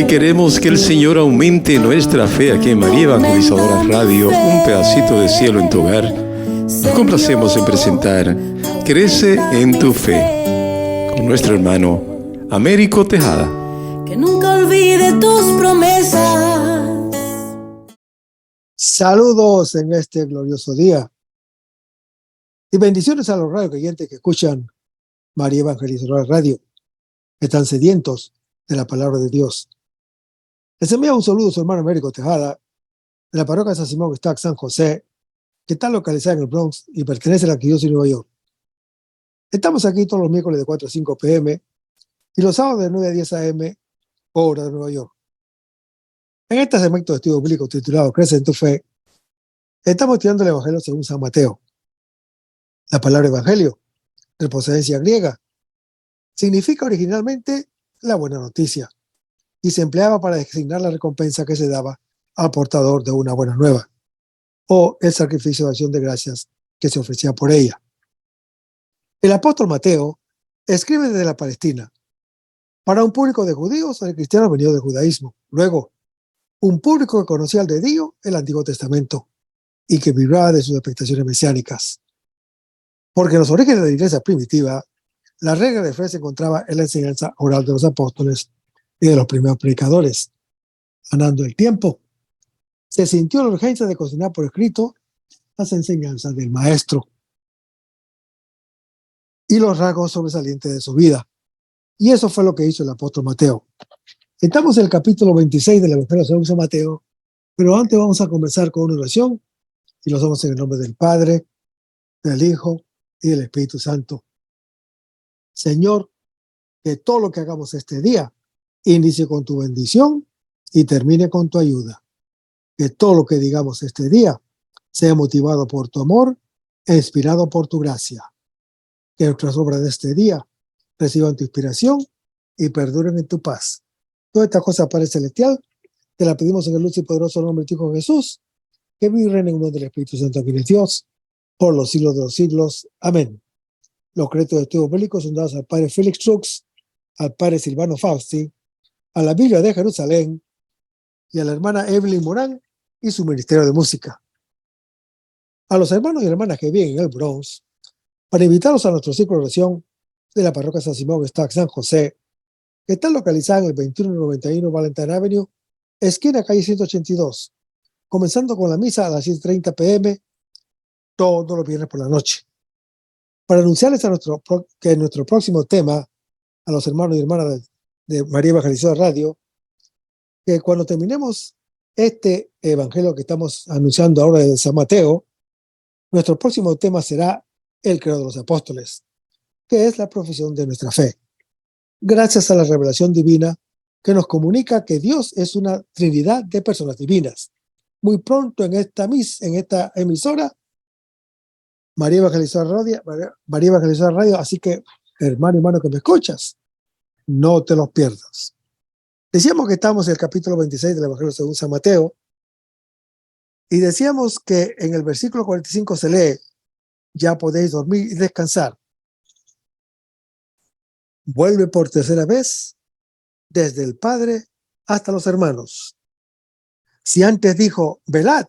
Queremos que el Señor aumente nuestra fe aquí en María Evangelizadora Radio, un pedacito de cielo en tu hogar. Nos complacemos en presentar Crece en tu fe con nuestro hermano Américo Tejada. Que nunca olvide tus promesas. Saludos en este glorioso día y bendiciones a los radio oyentes que escuchan María Evangelizadora Radio, que están sedientos de la palabra de Dios. Les envía un saludo a su hermano Américo Tejada, de la parroquia San Simón que está en San José, que está localizada en el Bronx y pertenece a la Arquidiócesis de Nueva York. Estamos aquí todos los miércoles de 4 a 5 p.m. y los sábados de 9 a 10 a.m. hora de Nueva York. En este segmento de estudio bíblico titulado Crece en tu fe, estamos estudiando el Evangelio según San Mateo. La palabra Evangelio, de procedencia griega, significa originalmente la buena noticia y se empleaba para designar la recompensa que se daba al portador de una buena nueva o el sacrificio de acción de gracias que se ofrecía por ella. El apóstol Mateo escribe desde la Palestina para un público de judíos o de cristianos venidos del judaísmo. Luego, un público que conocía al dedillo el Antiguo Testamento y que vibraba de sus expectaciones mesiánicas. Porque en los orígenes de la iglesia primitiva, la regla de fe se encontraba en la enseñanza oral de los apóstoles y de los primeros predicadores. Andando el tiempo, se sintió la urgencia de cocinar por escrito las enseñanzas del maestro y los rasgos sobresalientes de su vida. Y eso fue lo que hizo el apóstol Mateo. Estamos en el capítulo 26 del Evangelio según San Mateo, pero antes vamos a comenzar con una oración y lo hacemos en el nombre del Padre, del Hijo y del Espíritu Santo. Señor, que todo lo que hagamos este día inicie con tu bendición y termine con tu ayuda. Que todo lo que digamos este día sea motivado por tu amor e inspirado por tu gracia. Que nuestras obras de este día reciban tu inspiración y perduren en tu paz. Toda esta cosa, Padre Celestial, te la pedimos en el luz y poderoso nombre de tu Hijo Jesús, que vive y reina en uno del Espíritu Santo, que es Dios, por los siglos de los siglos. Amén. Los créditos de estudio bíblico son dados al Padre Félix Trux, al Padre Silvano Fausti, a la Biblia de Jerusalén y a la hermana Evelyn Morán y su ministerio de música. A los hermanos y hermanas que viven en el Bronx, para invitarlos a nuestro ciclo de oración de la parroquia San Simón que está en San José, que está localizada en el 2191 Valentine Avenue, esquina calle 182, comenzando con la misa a las 7:30 p.m. todos los viernes por la noche. Para anunciarles que nuestro próximo tema a los hermanos y hermanas de María Evangelizadora Radio, que cuando terminemos este evangelio que estamos anunciando ahora de San Mateo, nuestro próximo tema será el credo de los apóstoles, que es la profesión de nuestra fe. Gracias a la revelación divina que nos comunica que Dios es una trinidad de personas divinas. Muy pronto en esta emisora, María Evangelizadora Radio, así que, hermano y hermano que me escuchas, no te los pierdas. Decíamos que estamos en el capítulo 26 del Evangelio según San Mateo, y decíamos que en el versículo 45 se lee: ya podéis dormir y descansar. Vuelve por tercera vez desde el Padre hasta los hermanos. Si antes dijo velad,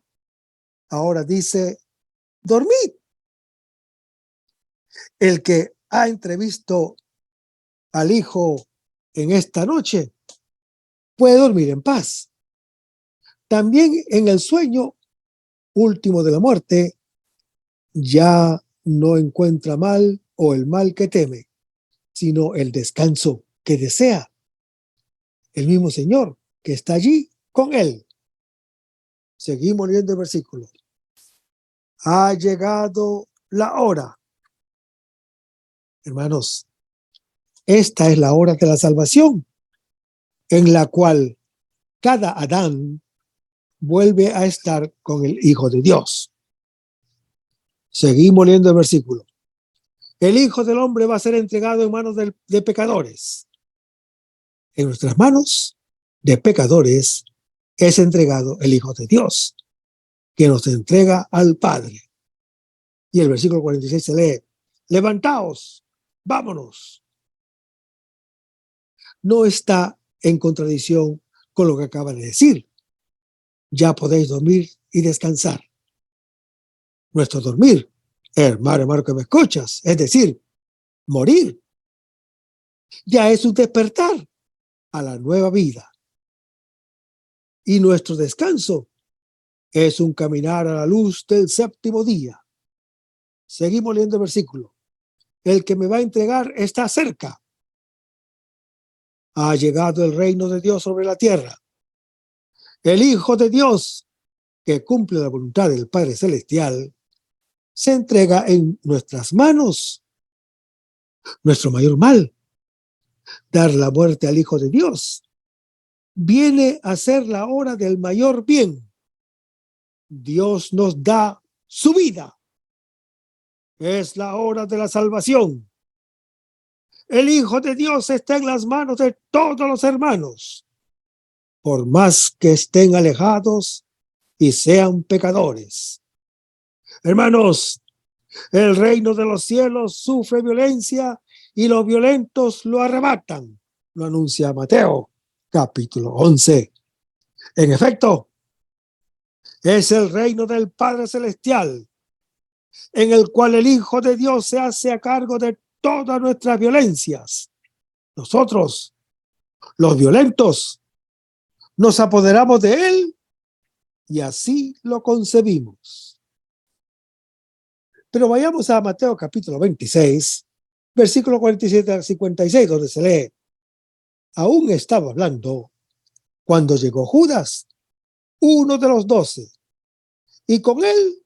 ahora dice dormid. El que ha entrevisto al Hijo en esta noche puede dormir en paz. También en el sueño último de la muerte ya no encuentra mal o el mal que teme, sino el descanso que desea. El mismo Señor que está allí con él. Seguimos leyendo el versículo. Ha llegado la hora. Hermanos, esta es la hora de la salvación, en la cual cada Adán vuelve a estar con el Hijo de Dios. Seguimos leyendo el versículo. El Hijo del Hombre va a ser entregado en manos de pecadores. En nuestras manos de pecadores es entregado el Hijo de Dios, que nos entrega al Padre. Y el versículo 46 se lee: levantaos, vámonos. No está en contradicción con lo que acaba de decir. Ya podéis dormir y descansar. Nuestro dormir, hermano que me escuchas, es decir, morir, ya es un despertar a la nueva vida. Y nuestro descanso es un caminar a la luz del séptimo día. Seguimos leyendo el versículo. El que me va a entregar está cerca. Ha llegado el reino de Dios sobre la tierra. El Hijo de Dios, que cumple la voluntad del Padre Celestial, se entrega en nuestras manos. Nuestro mayor mal, dar la muerte al Hijo de Dios, viene a ser la hora del mayor bien. Dios nos da su vida. Es la hora de la salvación. El Hijo de Dios está en las manos de todos los hermanos, por más que estén alejados y sean pecadores. Hermanos, el reino de los cielos sufre violencia y los violentos lo arrebatan, lo anuncia Mateo, capítulo 11. En efecto, es el reino del Padre Celestial, en el cual el Hijo de Dios se hace a cargo de todas nuestras violencias. Nosotros, los violentos, nos apoderamos de él y así lo concebimos. Pero vayamos a Mateo capítulo 26, versículo 47 al 56, donde se lee: aún estaba hablando cuando llegó Judas, uno de los 12, y con él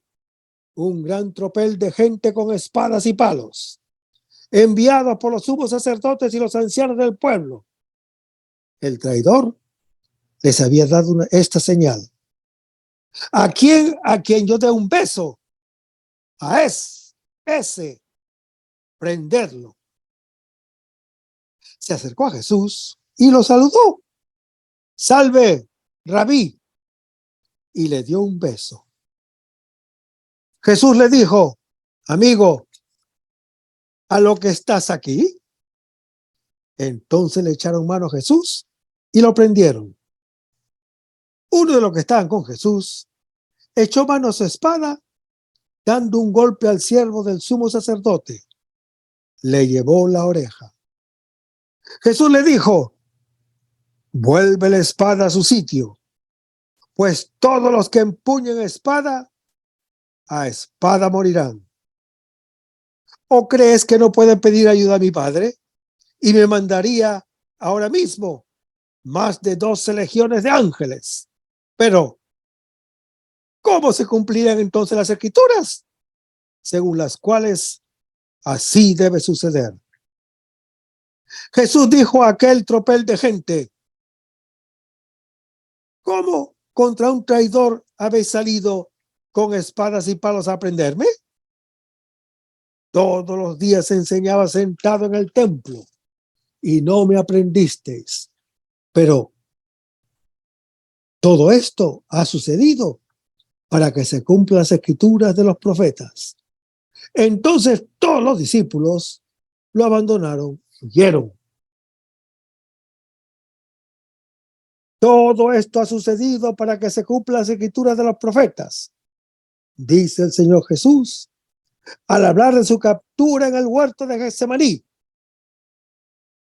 un gran tropel de gente con espadas y palos, enviados por los sumos sacerdotes y los ancianos del pueblo. El traidor les había dado esta señal: a quien yo dé un beso, a ese, prenderlo. Se acercó a Jesús y lo saludó: salve, Rabí, y le dio un beso. Jesús le dijo: amigo, ¿a lo que estás aquí? Entonces le echaron mano a Jesús y lo prendieron. Uno de los que estaban con Jesús echó mano a su espada, dando un golpe al siervo del sumo sacerdote. Le llevó la oreja. Jesús le dijo: vuelve la espada a su sitio, pues todos los que empuñen espada, a espada morirán. ¿O crees que no pueden pedir ayuda a mi Padre y me mandaría ahora mismo más de 12 legiones de ángeles? Pero, ¿cómo se cumplirán entonces las escrituras, según las cuales así debe suceder? Jesús dijo a aquel tropel de gente: ¿cómo contra un traidor habéis salido con espadas y palos a prenderme? Todos los días enseñaba sentado en el templo y no me aprendisteis. Pero todo esto ha sucedido para que se cumplan las escrituras de los profetas. Entonces todos los discípulos lo abandonaron y huyeron. Todo esto ha sucedido para que se cumplan las escrituras de los profetas, dice el Señor Jesús al hablar de su captura en el huerto de Getsemaní.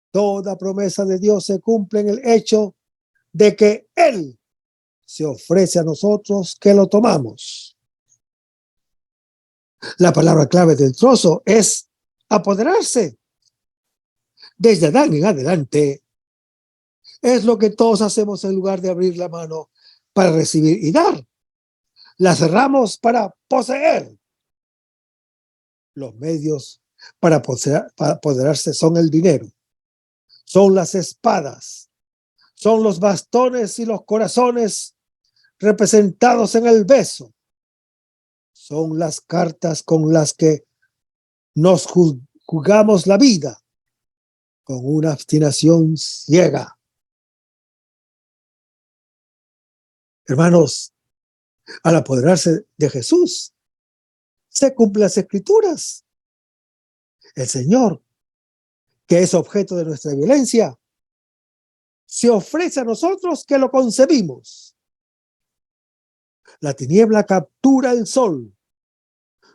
Toda promesa de Dios se cumple en el hecho de que Él se ofrece a nosotros que lo tomamos. La palabra clave del trozo es apoderarse. Desde Adán en adelante, es lo que todos hacemos en lugar de abrir la mano para recibir y dar. La cerramos para poseer. Los medios para apoderarse son el dinero, son las espadas, son los bastones y los corazones representados en el beso, son las cartas con las que nos jugamos la vida con una obstinación ciega. Hermanos, al apoderarse de Jesús, se cumplen las escrituras. El Señor, que es objeto de nuestra violencia, se ofrece a nosotros que lo concebimos. La tiniebla captura el sol.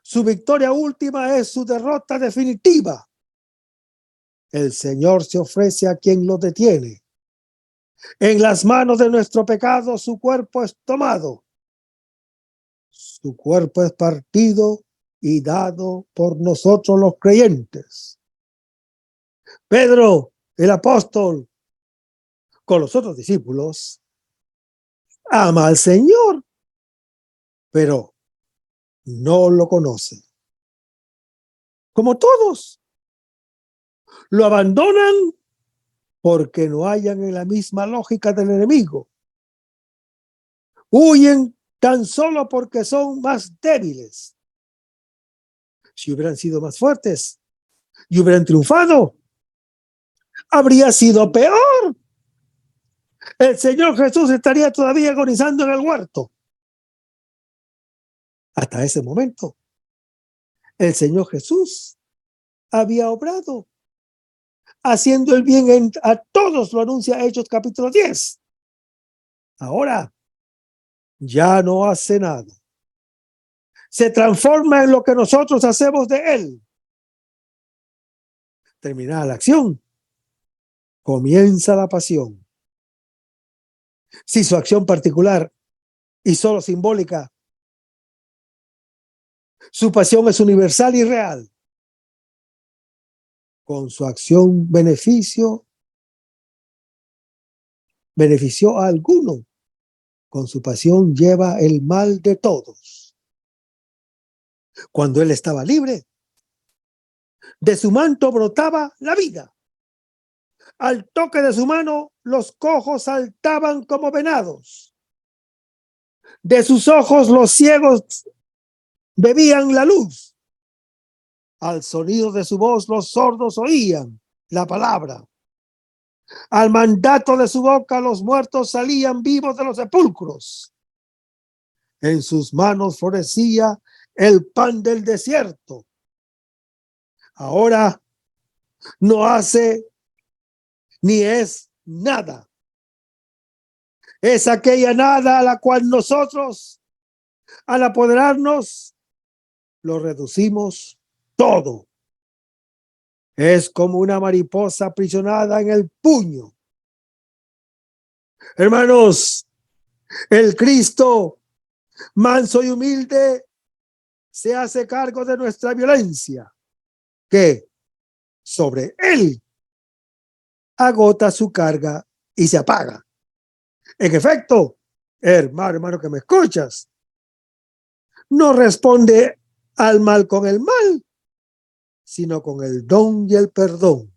Su victoria última es su derrota definitiva. El Señor se ofrece a quien lo detiene. En las manos de nuestro pecado su cuerpo es tomado. Su cuerpo es partido y dado por nosotros los creyentes. Pedro, el apóstol, con los otros discípulos, ama al Señor, pero no lo conoce. Como todos, lo abandonan porque no hallan en la misma lógica del enemigo. Huyen tan solo porque son más débiles. Si hubieran sido más fuertes y hubieran triunfado, habría sido peor. El Señor Jesús estaría todavía agonizando en el huerto. Hasta ese momento, el Señor Jesús había obrado, haciendo el bien a todos, lo anuncia Hechos capítulo 10. Ahora ya no hace nada. Se transforma en lo que nosotros hacemos de él. Terminada la acción, comienza la pasión. Si su acción particular y solo simbólica, su pasión es universal y real. Con su acción benefició a alguno. Con su pasión lleva el mal de todos. Cuando él estaba libre, de su manto brotaba la vida. Al toque de su mano, los cojos saltaban como venados. De sus ojos, los ciegos bebían la luz. Al sonido de su voz, los sordos oían la palabra. Al mandato de su boca, los muertos salían vivos de los sepulcros. En sus manos florecía el pan del desierto. Ahora no hace ni es nada. Es aquella nada a la cual nosotros, al apoderarnos, lo reducimos todo. Es como una mariposa aprisionada en el puño. Hermanos, el Cristo manso y humilde se hace cargo de nuestra violencia, que sobre él agota su carga y se apaga. En efecto, hermano que me escuchas, no responde al mal con el mal, sino con el don y el perdón.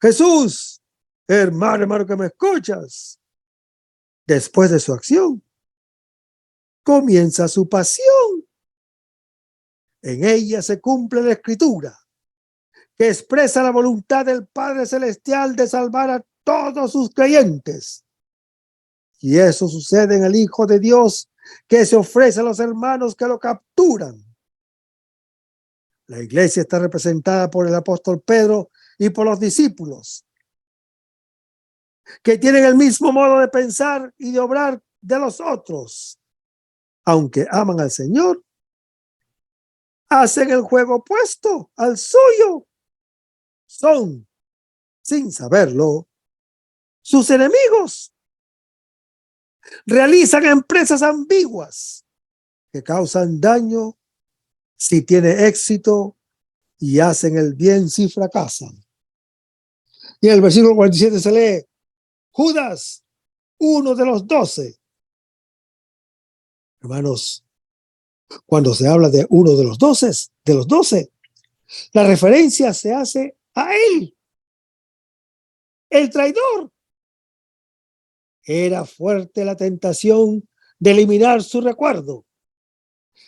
Jesús, hermano que me escuchas, después de su acción, comienza su pasión. En ella se cumple la Escritura, que expresa la voluntad del Padre Celestial de salvar a todos sus creyentes. Y eso sucede en el Hijo de Dios, que se ofrece a los hermanos que lo capturan. La iglesia está representada por el apóstol Pedro y por los discípulos, que tienen el mismo modo de pensar y de obrar de los otros. Aunque aman al Señor, hacen el juego opuesto al suyo. Son, sin saberlo, sus enemigos. Realizan empresas ambiguas que causan daño si tiene éxito y hacen el bien si fracasan. Y en el versículo 47 se lee: Judas, uno de los 12. Hermanos, cuando se habla de uno de los 12, la referencia se hace a él, el traidor. Era fuerte la tentación de eliminar su recuerdo.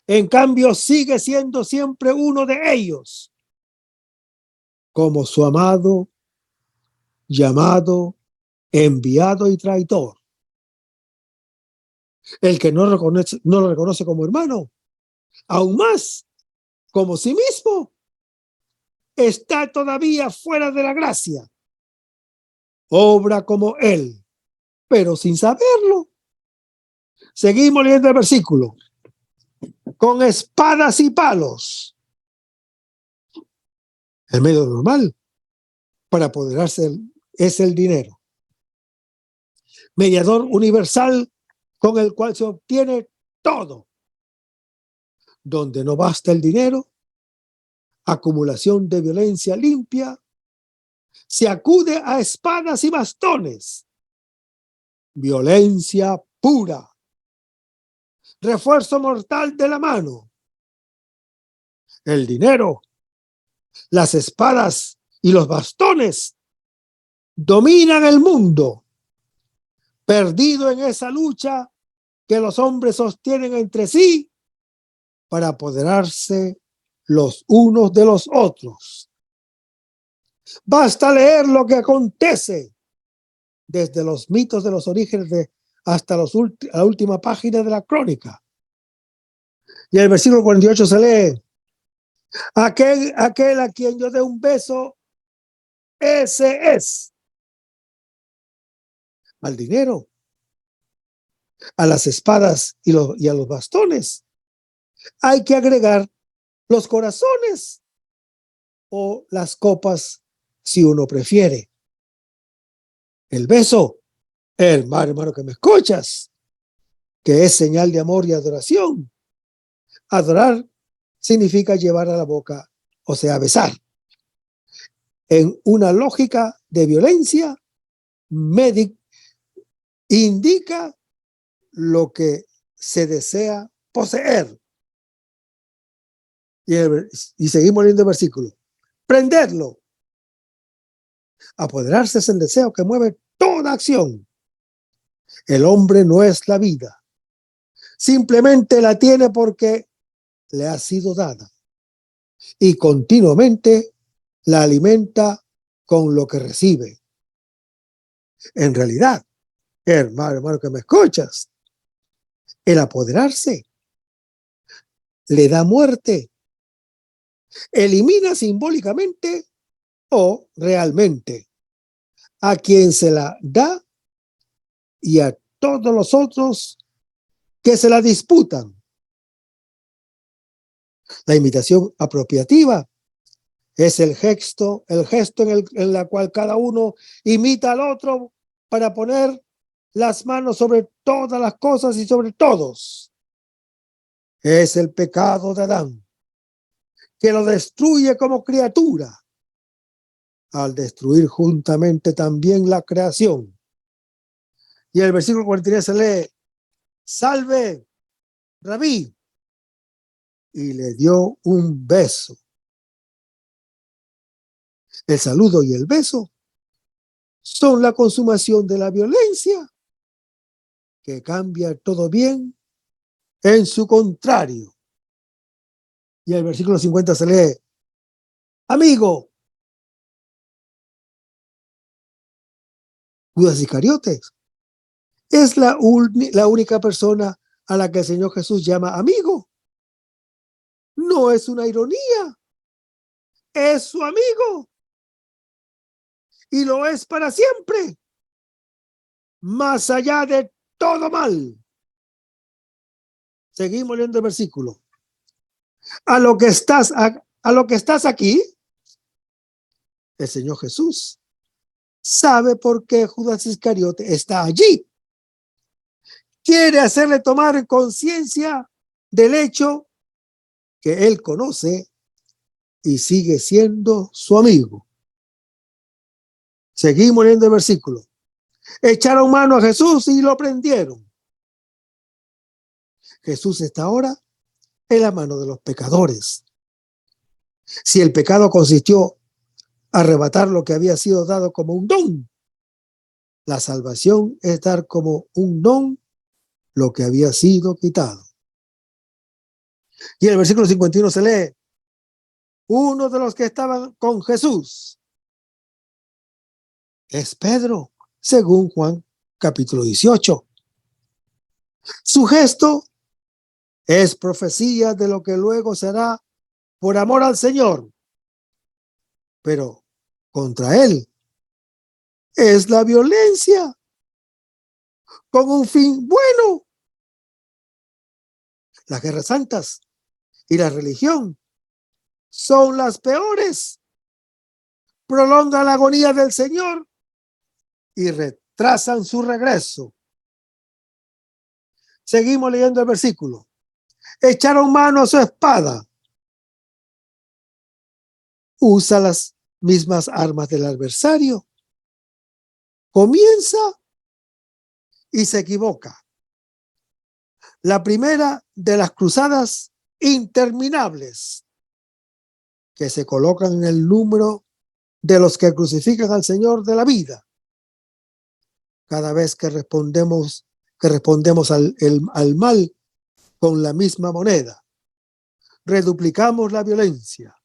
En cambio, sigue siendo siempre uno de ellos, como su amado, llamado, enviado y traidor. El que no lo reconoce como hermano, aún más como sí mismo, está todavía fuera de la gracia. obra como él, pero sin saberlo. Seguimos leyendo el versículo. Con espadas y palos. El medio normal para apoderarse es el dinero. Mediador universal con el cual se obtiene todo. Donde no basta el dinero, acumulación de violencia limpia, se acude a espadas y bastones. Violencia pura. Refuerzo mortal de la mano. El dinero, las espadas y los bastones dominan el mundo, perdido en esa lucha que los hombres sostienen entre sí para apoderarse los unos de los otros. Basta leer lo que acontece desde los mitos de los orígenes hasta la última página de la crónica. Y el versículo 48 se lee: aquel a quien yo dé un beso, ese es. Al dinero, a las espadas y a los bastones, hay que agregar los corazones o las copas si uno prefiere. El beso, hermano que me escuchas, que es señal de amor y adoración. Adorar significa llevar a la boca, o sea, besar. En una lógica de violencia, indica lo que se desea poseer. Y seguimos leyendo el versículo. Prenderlo. Apoderarse es el deseo que mueve toda acción. El hombre no es la vida. Simplemente la tiene porque le ha sido dada. Y continuamente la alimenta con lo que recibe. En realidad, hermano que me escuchas, el apoderarse le da muerte. Elimina simbólicamente o realmente a quien se la da y a todos los otros que se la disputan. La imitación apropiativa es el gesto en la cual cada uno imita al otro para poner las manos sobre todas las cosas y sobre todos. Es el pecado de Adán, que lo destruye como criatura, al destruir juntamente también la creación. Y el versículo 43 se lee: salve, Rabí, y le dio un beso. El saludo y el beso son la consumación de la violencia que cambia todo bien en su contrario. Y el versículo 50 se lee: amigo. Judas Iscariote es la única persona a la que el Señor Jesús llama amigo. No es una ironía, es su amigo. Y lo es para siempre, más allá de todo mal. Seguimos leyendo el versículo. A lo que estás aquí, el Señor Jesús sabe por qué Judas Iscariote está allí. Quiere hacerle tomar conciencia del hecho que él conoce y sigue siendo su amigo. Seguimos leyendo el versículo. Echaron mano a Jesús y lo prendieron. Jesús está ahora en la mano de los pecadores. Si el pecado consistió en arrebatar lo que había sido dado como un don, la salvación es dar como un don lo que había sido quitado. Y en el versículo 51 se lee: uno de los que estaban con Jesús es Pedro, según Juan capítulo 18. Su gesto es profecía de lo que luego será por amor al Señor. Pero contra él es la violencia con un fin bueno. Las guerras santas y la religión son las peores. Prolongan la agonía del Señor y retrasan su regreso. Seguimos leyendo el versículo. Echaron mano a su espada. Usa las mismas armas del adversario. Comienza y se equivoca. La primera de las cruzadas interminables que se colocan en el número de los que crucifican al Señor de la vida. Cada vez que respondemos al mal con la misma moneda, reduplicamos la violencia.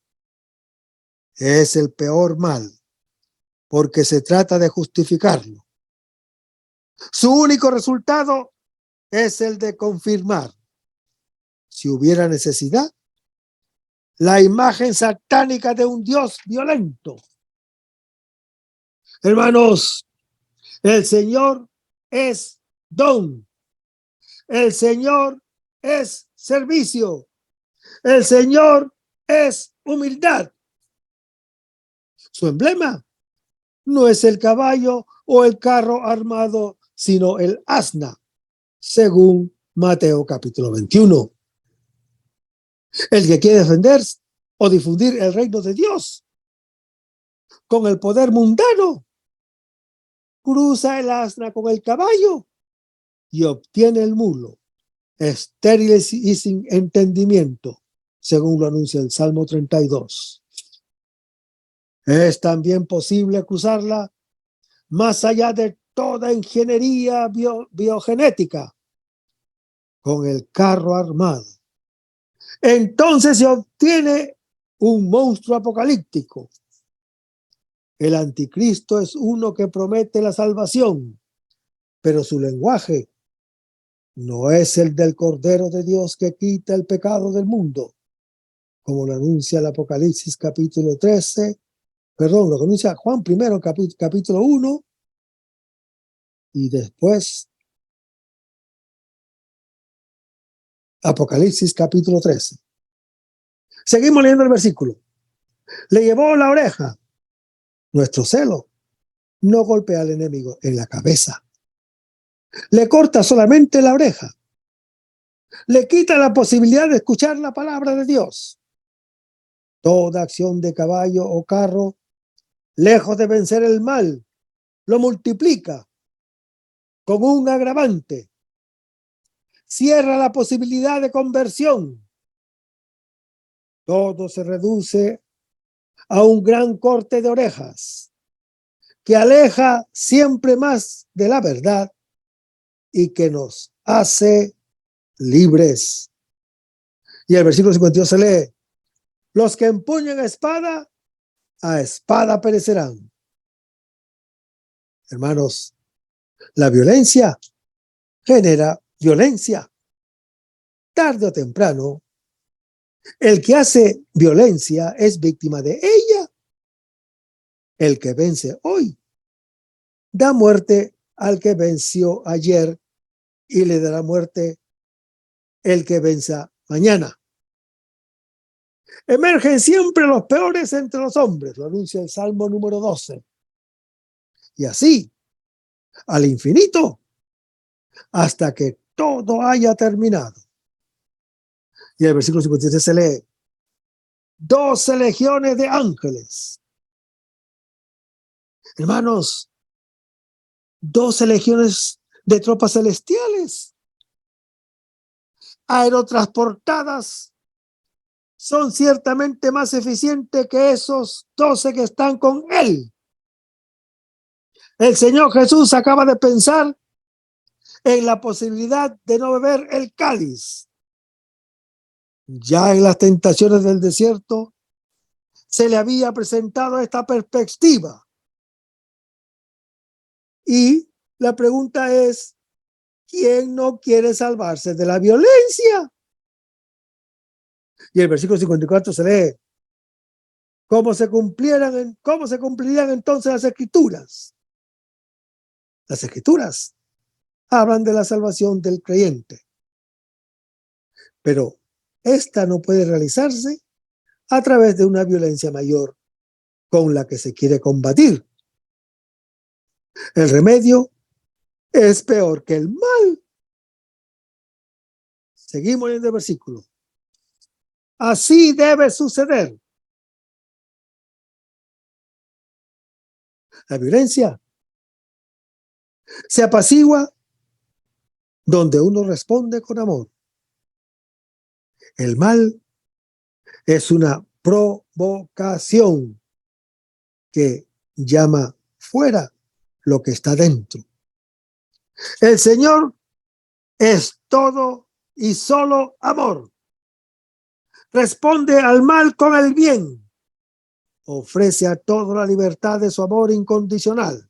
Es el peor mal, porque se trata de justificarlo. Su único resultado es el de confirmar, si hubiera necesidad, la imagen satánica de un Dios violento. Hermanos, el Señor es don. El Señor es servicio. El Señor es humildad. Su emblema no es el caballo o el carro armado, sino el asna, según Mateo capítulo 21. El que quiere defender o difundir el reino de Dios con el poder mundano, cruza el asna con el caballo y obtiene el mulo, estéril y sin entendimiento, según lo anuncia el Salmo 32. Es también posible cruzarla más allá de toda ingeniería biogenética con el carro armado. Entonces se obtiene un monstruo apocalíptico. El anticristo es uno que promete la salvación, pero su lenguaje no es el del Cordero de Dios que quita el pecado del mundo, como lo anuncia el Apocalipsis capítulo 13, lo que anuncia Juan primero capítulo 1 y después Apocalipsis capítulo 13. Seguimos leyendo el versículo. Le llevó la oreja. Nuestro celo no golpea al enemigo en la cabeza. Le corta solamente la oreja. Le quita la posibilidad de escuchar la palabra de Dios. Toda acción de caballo o carro, lejos de vencer el mal, lo multiplica con un agravante. Cierra la posibilidad de conversión. Todo se reduce a un gran corte de orejas que aleja siempre más de la verdad y que nos hace libres. Y el versículo 52 se lee: los que empuñan espada, a espada perecerán. Hermanos, la violencia genera violencia. Tarde o temprano, el que hace violencia es víctima de ella. El que vence hoy da muerte al que venció ayer y le dará muerte el que venza mañana. Emergen siempre los peores entre los hombres, lo anuncia el Salmo número 12. Y así, al infinito, hasta que todo haya terminado. Y el versículo 53 se lee: 12 legiones de ángeles. Hermanos, 12 legiones de tropas celestiales, aerotransportadas, son ciertamente más eficientes que esos 12 que están con él. El Señor Jesús acaba de pensar en la posibilidad de no beber el cáliz. Ya en las tentaciones del desierto se le había presentado esta perspectiva. Y la pregunta es, ¿quién no quiere salvarse de la violencia? Y el versículo 54 se lee: ¿cómo se cumplirían entonces las escrituras? Las Escrituras hablan de la salvación del creyente, pero esta no puede realizarse a través de una violencia mayor con la que se quiere combatir. El remedio es peor que el mal. Seguimos leyendo el versículo. Así debe suceder. La violencia se apacigua donde uno responde con amor. El mal es una provocación que llama fuera lo que está dentro. El Señor es todo y solo amor. Responde al mal con el bien. Ofrece a todos la libertad de su amor incondicional.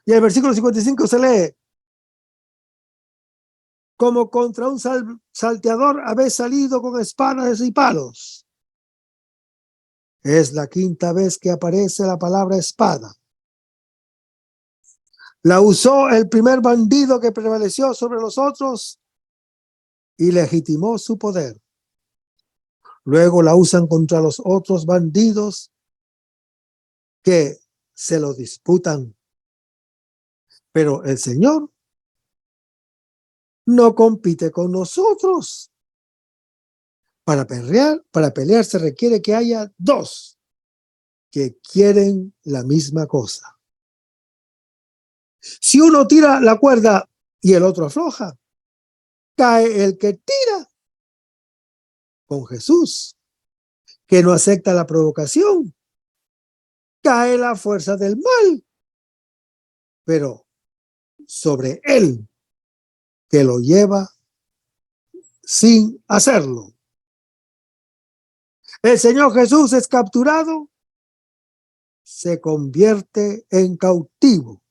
Y el versículo 55 se lee: como contra un salteador habéis salido con espadas y palos. Es la quinta vez que aparece la palabra espada. La usó el primer bandido que prevaleció sobre los otros y legitimó su poder. Luego la usan contra los otros bandidos que se lo disputan. Pero el Señor no compite con nosotros. Para pelear se requiere que haya dos que quieren la misma cosa. Si uno tira la cuerda y el otro afloja, cae el que tira. Con Jesús, que no acepta la provocación, cae la fuerza del mal, pero sobre él, que lo lleva sin hacerlo. El Señor Jesús es capturado, se convierte en cautivo,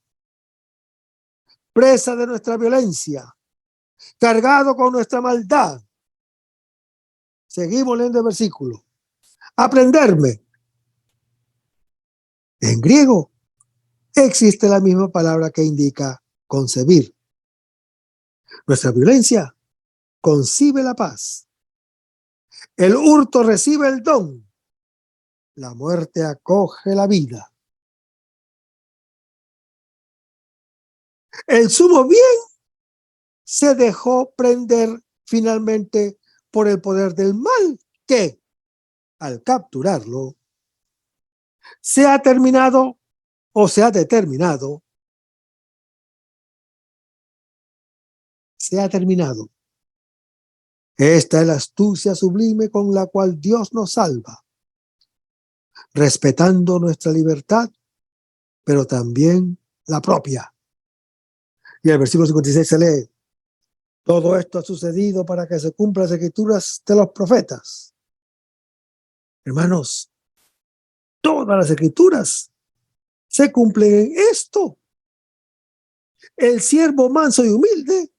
presa de nuestra violencia, cargado con nuestra maldad. Seguimos leyendo el versículo. Aprenderme. En griego existe la misma palabra que indica concebir. Nuestra violencia concibe la paz. El hurto recibe el don. La muerte acoge la vida. El sumo bien se dejó prender finalmente por el poder del mal, que al capturarlo se ha determinado Esta es la astucia sublime con la cual Dios nos salva, respetando nuestra libertad, pero también la propia. Y el versículo 56 se lee: todo esto ha sucedido para que se cumplan las escrituras de los profetas. Hermanos, todas las escrituras se cumplen en esto. El siervo manso y humilde,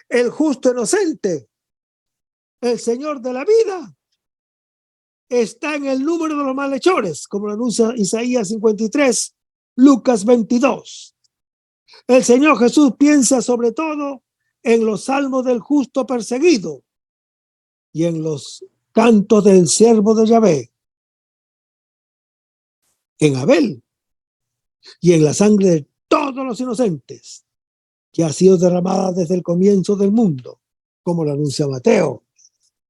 el justo inocente, el Señor de la vida, está en el número de los malhechores, como lo anuncia Isaías 53, Lucas 22. El Señor Jesús piensa sobre todo en los salmos del justo perseguido y en los cantos del siervo de Yahvé, en Abel y en la sangre de todos los inocentes que ha sido derramada desde el comienzo del mundo, como lo anuncia Mateo,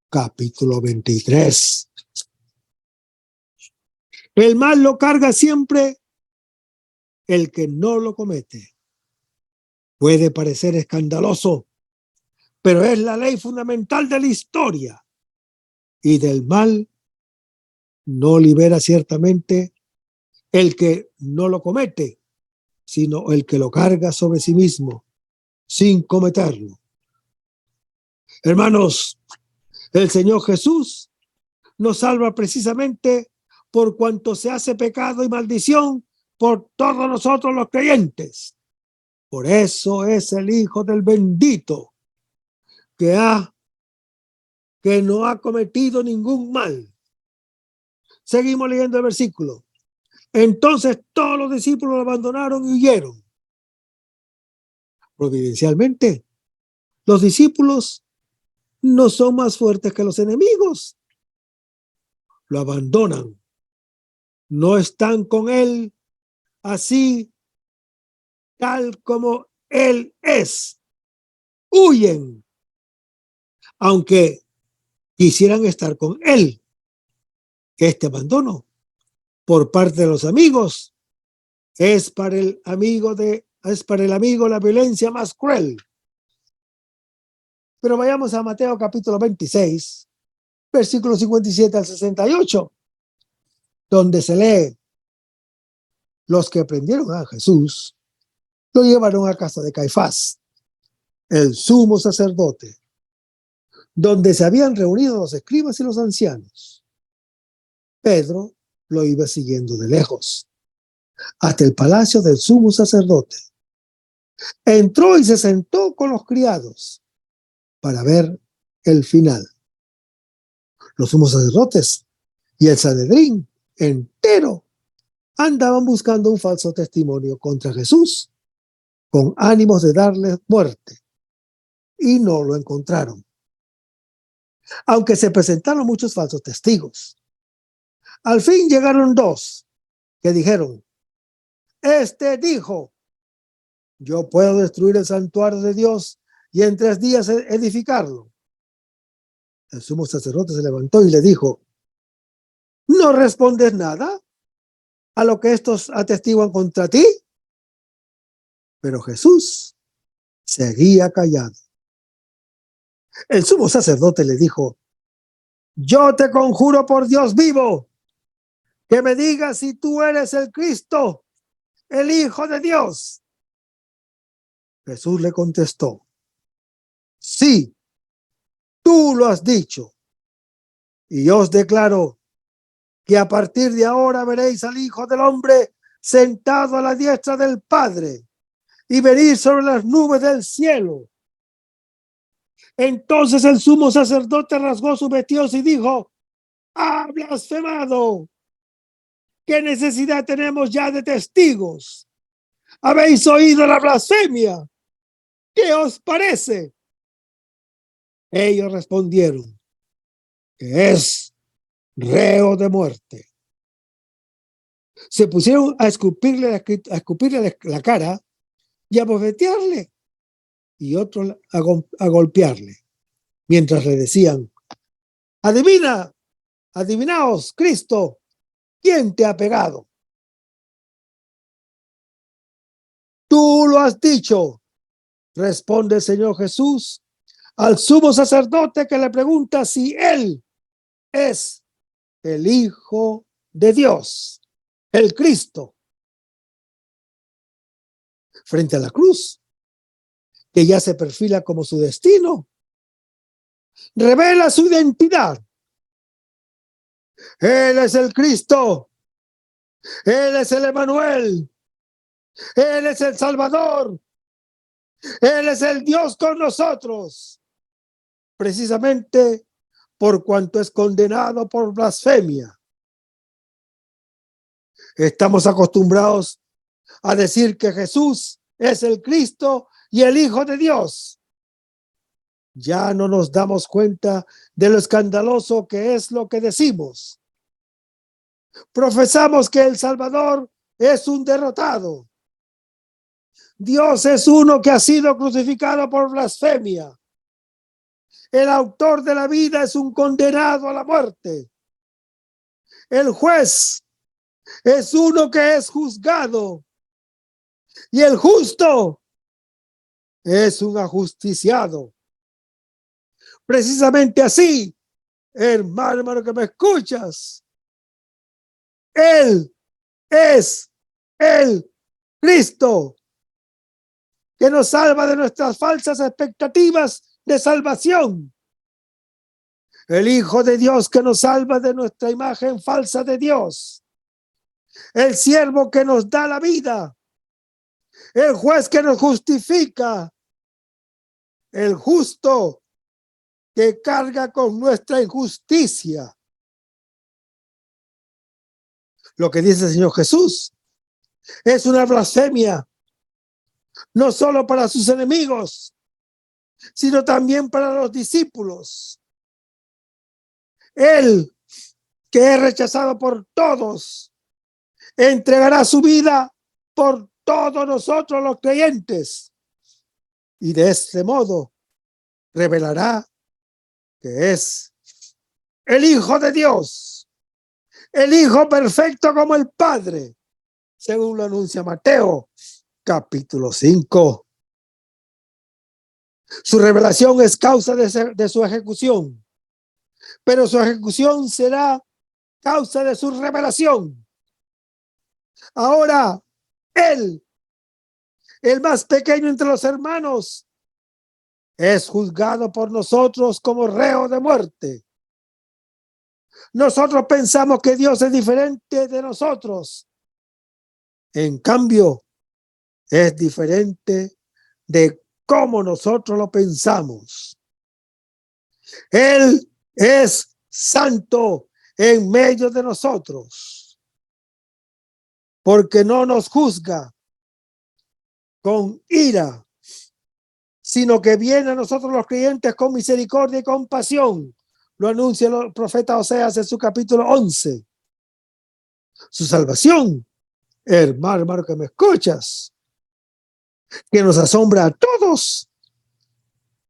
capítulo 23. El mal lo carga siempre el que no lo comete. Puede parecer escandaloso, pero es la ley fundamental de la historia, y del mal no libera ciertamente el que no lo comete, sino el que lo carga sobre sí mismo sin cometerlo. Hermanos, el Señor Jesús nos salva precisamente por cuanto se hace pecado y maldición por todos nosotros los creyentes. Por eso es el Hijo del bendito, que no ha cometido ningún mal. Seguimos leyendo el versículo. Entonces todos los discípulos lo abandonaron y huyeron. Providencialmente, los discípulos no son más fuertes que los enemigos. Lo abandonan. No están con él así, tal como él es. Huyen, aunque quisieran estar con él. Este abandono por parte de los amigos es para el amigo la violencia más cruel. Pero vayamos a Mateo capítulo 26, versículos 57 al 68, donde se lee: los que prendieron a Jesús lo llevaron a casa de Caifás, el sumo sacerdote, donde se habían reunido los escribas y los ancianos. Pedro lo iba siguiendo de lejos hasta el palacio del sumo sacerdote. Entró y se sentó con los criados para ver el final. Los sumos sacerdotes y el Sanedrín entero andaban buscando un falso testimonio contra Jesús con ánimos de darle muerte, y no lo encontraron. Aunque se presentaron muchos falsos testigos, al fin llegaron dos que dijeron: este dijo, yo puedo destruir el santuario de Dios y en 3 días edificarlo. El sumo sacerdote se levantó y le dijo: ¿no respondes nada a lo que estos atestiguan contra ti? Pero Jesús seguía callado. El sumo sacerdote le dijo: yo te conjuro por Dios vivo, que me digas si tú eres el Cristo, el Hijo de Dios. Jesús le contestó: sí, tú lo has dicho. Y yo os declaro que a partir de ahora veréis al Hijo del Hombre sentado a la diestra del Padre y venir sobre las nubes del cielo. Entonces el sumo sacerdote rasgó sus vestidos y dijo: ¡ha blasfemado! ¿Qué necesidad tenemos ya de testigos? ¿Habéis oído la blasfemia? ¿Qué os parece? Ellos respondieron que es reo de muerte. Se pusieron a escupirle la cara y a bofetearle, y otros a golpearle, mientras le decían: adivinaos, Cristo, ¿quién te ha pegado? Tú lo has dicho, responde el Señor Jesús al sumo sacerdote que le pregunta si él es el Hijo de Dios, el Cristo. Frente a la cruz, que ya se perfila como su destino, revela su identidad. Él es el Cristo, Él es el Emmanuel, Él es el Salvador, Él es el Dios con nosotros, precisamente por cuanto es condenado por blasfemia. Estamos acostumbrados a decir que Jesús es el Cristo y el Hijo de Dios. Ya no nos damos cuenta de lo escandaloso que es lo que decimos. Profesamos que el Salvador es un derrotado. Dios es uno que ha sido crucificado por blasfemia. El autor de la vida es un condenado a la muerte. El juez es uno que es juzgado. Y el justo es un ajusticiado. Precisamente así, hermano que me escuchas, Él es el Cristo que nos salva de nuestras falsas expectativas de salvación. El Hijo de Dios que nos salva de nuestra imagen falsa de Dios. El siervo que nos da la vida. El juez que nos justifica. El justo que carga con nuestra injusticia. Lo que dice el Señor Jesús es una blasfemia, no solo para sus enemigos, sino también para los discípulos. Él, que es rechazado por todos, entregará su vida por todos nosotros los creyentes, y de este modo revelará que es el Hijo de Dios, el Hijo perfecto como el Padre, según lo anuncia Mateo, capítulo 5. Su revelación es causa de su ejecución, pero su ejecución será causa de su revelación. Ahora, él, el más pequeño entre los hermanos, es juzgado por nosotros como reo de muerte. Nosotros pensamos que Dios es diferente de nosotros. En cambio, es diferente de cómo nosotros lo pensamos. Él es santo en medio de nosotros, porque no nos juzga con ira, sino que viene a nosotros los creyentes con misericordia y compasión. Lo anuncia el profeta Oseas en su capítulo 11. Su salvación, hermano que me escuchas, que nos asombra a todos,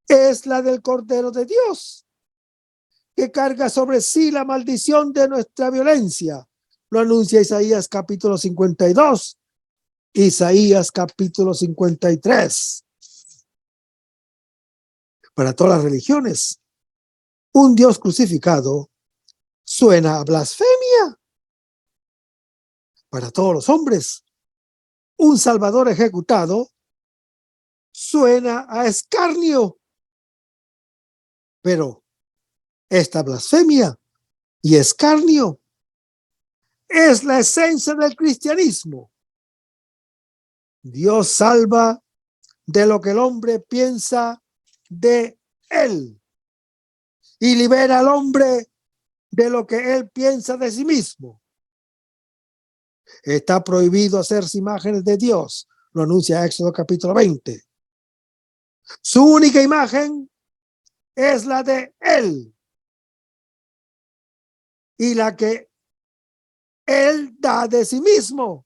es la del Cordero de Dios, que carga sobre sí la maldición de nuestra violencia. Lo anuncia Isaías capítulo 52, Isaías capítulo 53. Para todas las religiones, un Dios crucificado suena a blasfemia. Para todos los hombres, un Salvador ejecutado suena a escarnio. Pero esta blasfemia y escarnio es la esencia del cristianismo. Dios salva de lo que el hombre piensa de él y libera al hombre de lo que él piensa de sí mismo. Está prohibido hacerse imágenes de Dios, lo anuncia Éxodo capítulo 20. Su única imagen es la de él y la que él da de sí mismo,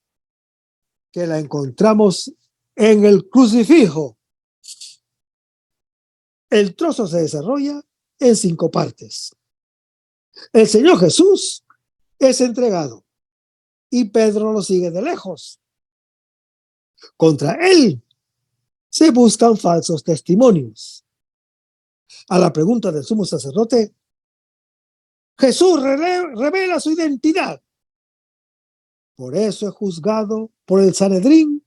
que la encontramos en el crucifijo. El trozo se desarrolla en 5 partes. El Señor Jesús es entregado y Pedro lo sigue de lejos. Contra él se buscan falsos testimonios. A la pregunta del sumo sacerdote, Jesús revela su identidad. Por eso es juzgado por el Sanedrín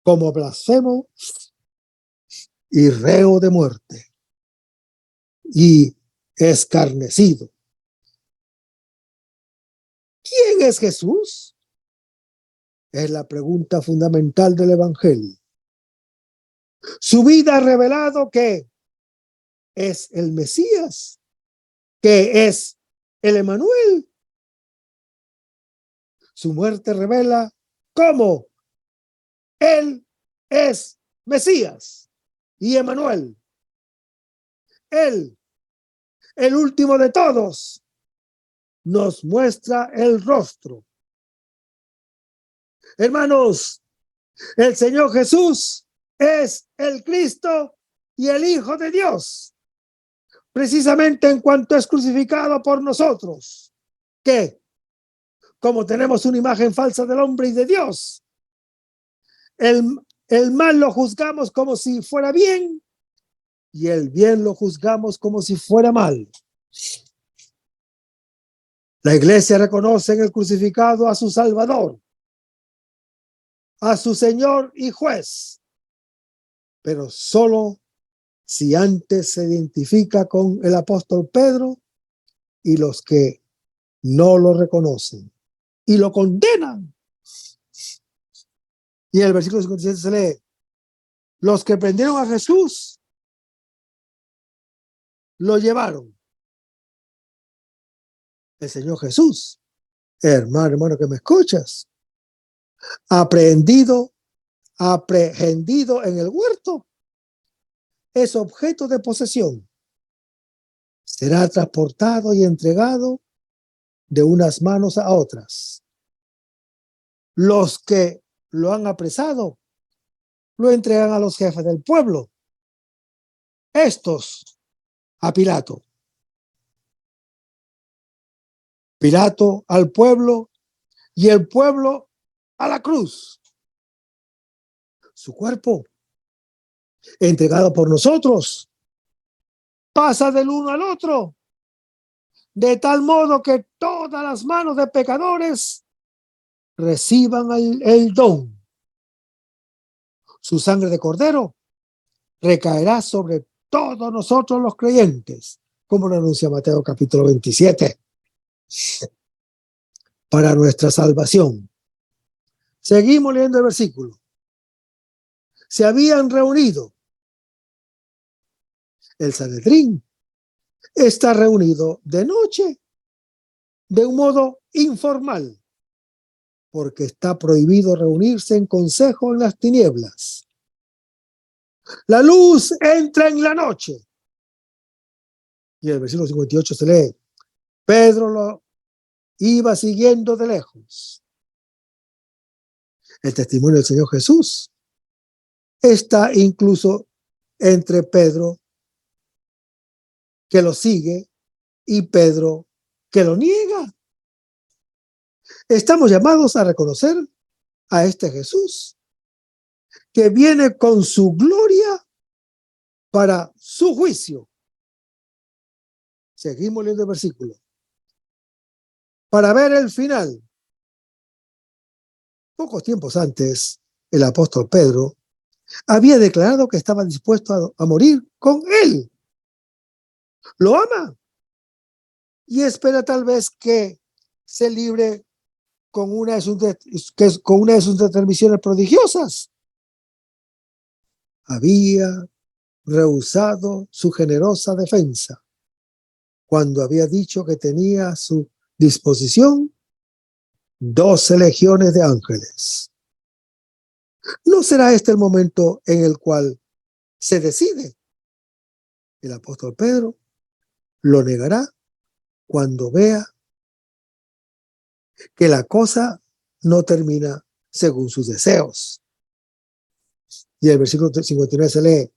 como blasfemo y reo de muerte y escarnecido. ¿Quién es Jesús? Es la pregunta fundamental del Evangelio. Su vida ha revelado que es el Mesías, que es el Emanuel. Su muerte revela cómo él es Mesías y Emanuel. Él, el último de todos, nos muestra el rostro. Hermanos, el Señor Jesús es el Cristo y el Hijo de Dios, precisamente en cuanto es crucificado por nosotros, que como tenemos una imagen falsa del hombre y de Dios, el mal lo juzgamos como si fuera bien y el bien lo juzgamos como si fuera mal. La iglesia reconoce en el crucificado a su Salvador, a su Señor y juez, pero solo si antes se identifica con el apóstol Pedro y los que no lo reconocen y lo condenan. Y en el versículo 57 se lee: los que prendieron a Jesús lo llevaron. El Señor Jesús, hermano que me escuchas, aprehendido aprehendido en el huerto, es objeto de posesión. Será transportado y entregado de unas manos a otras. Los que lo han apresado lo entregan a los jefes del pueblo, estos a Pilato. Pilato al pueblo y el pueblo a la cruz. Su cuerpo, entregado por nosotros, pasa del uno al otro, de tal modo que todas las manos de pecadores reciban el don. Su sangre de cordero recaerá sobre todos nosotros los creyentes, como lo anuncia Mateo capítulo 27, para nuestra salvación. Seguimos leyendo el versículo. Se habían reunido. El Sanedrín está reunido de noche, de un modo informal, porque está prohibido reunirse en consejo en las tinieblas. La luz entra en la noche. Y el versículo 58 se lee: Pedro lo iba siguiendo de lejos. El testimonio del Señor Jesús está incluso entre Pedro, que lo sigue, y Pedro, que lo niega. Estamos llamados a reconocer a este Jesús, que viene con su gloria para su juicio. Seguimos leyendo el versículo. Para ver el final. Pocos tiempos antes, el apóstol Pedro había declarado que estaba dispuesto a morir con él. Lo ama y espera tal vez que se libre con una de sus determinaciones prodigiosas. Había rehusado su generosa defensa cuando había dicho que tenía a su disposición 12 legiones de ángeles. ¿No será este el momento en el cual se decide? El apóstol Pedro lo negará cuando vea que la cosa no termina según sus deseos. Y el versículo 59 se lee: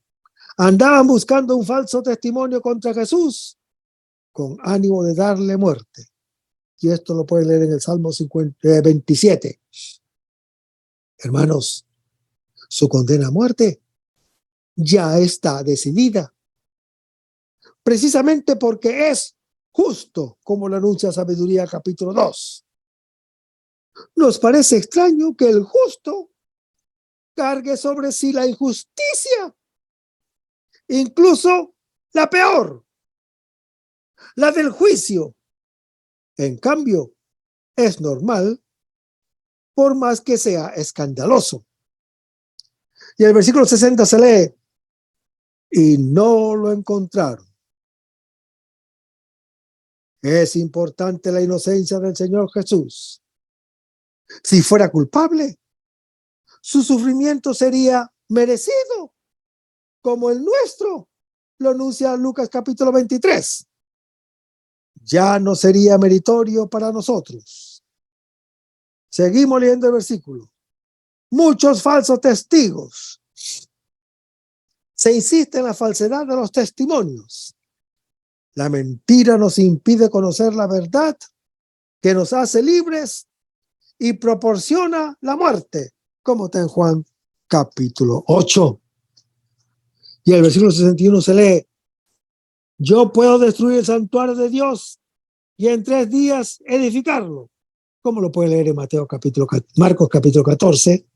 andaban buscando un falso testimonio contra Jesús con ánimo de darle muerte. Y esto lo pueden leer en el Salmo 27. Hermanos, su condena a muerte ya está decidida, precisamente porque es justo, como lo anuncia Sabiduría capítulo 2. Nos parece extraño que el justo cargue sobre sí la injusticia, incluso la peor, la del juicio. En cambio, es normal, por más que sea escandaloso. Y el versículo 60 se lee: y no lo encontraron. Es importante la inocencia del Señor Jesús. Si fuera culpable, su sufrimiento sería merecido, como el nuestro, lo anuncia Lucas capítulo 23. Ya no sería meritorio para nosotros. Seguimos leyendo el versículo. Muchos falsos testigos. Se insiste en la falsedad de los testimonios. La mentira nos impide conocer la verdad que nos hace libres y proporciona la muerte, como está en Juan capítulo 8. Y el versículo 61 se lee: yo puedo destruir el santuario de Dios y en 3 días edificarlo. Como lo puede leer en Marcos capítulo 14,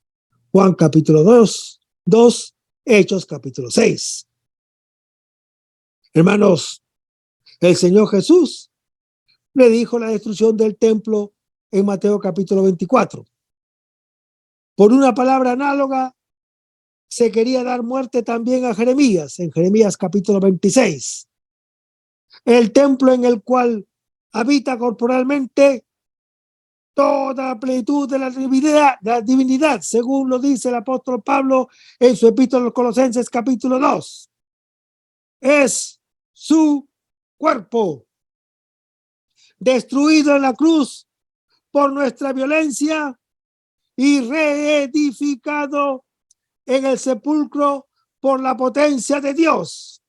Juan capítulo 2, Hechos capítulo 6. Hermanos, el Señor Jesús le dijo la destrucción del templo en Mateo capítulo 24. Por una palabra análoga, se quería dar muerte también a Jeremías, en Jeremías capítulo 26. El templo en el cual habita corporalmente toda la plenitud de la divinidad, según lo dice el apóstol Pablo en su epístola a los Colosenses capítulo 2. Es su cuerpo, destruido en la cruz por nuestra violencia y reedificado en el sepulcro por la potencia de Dios.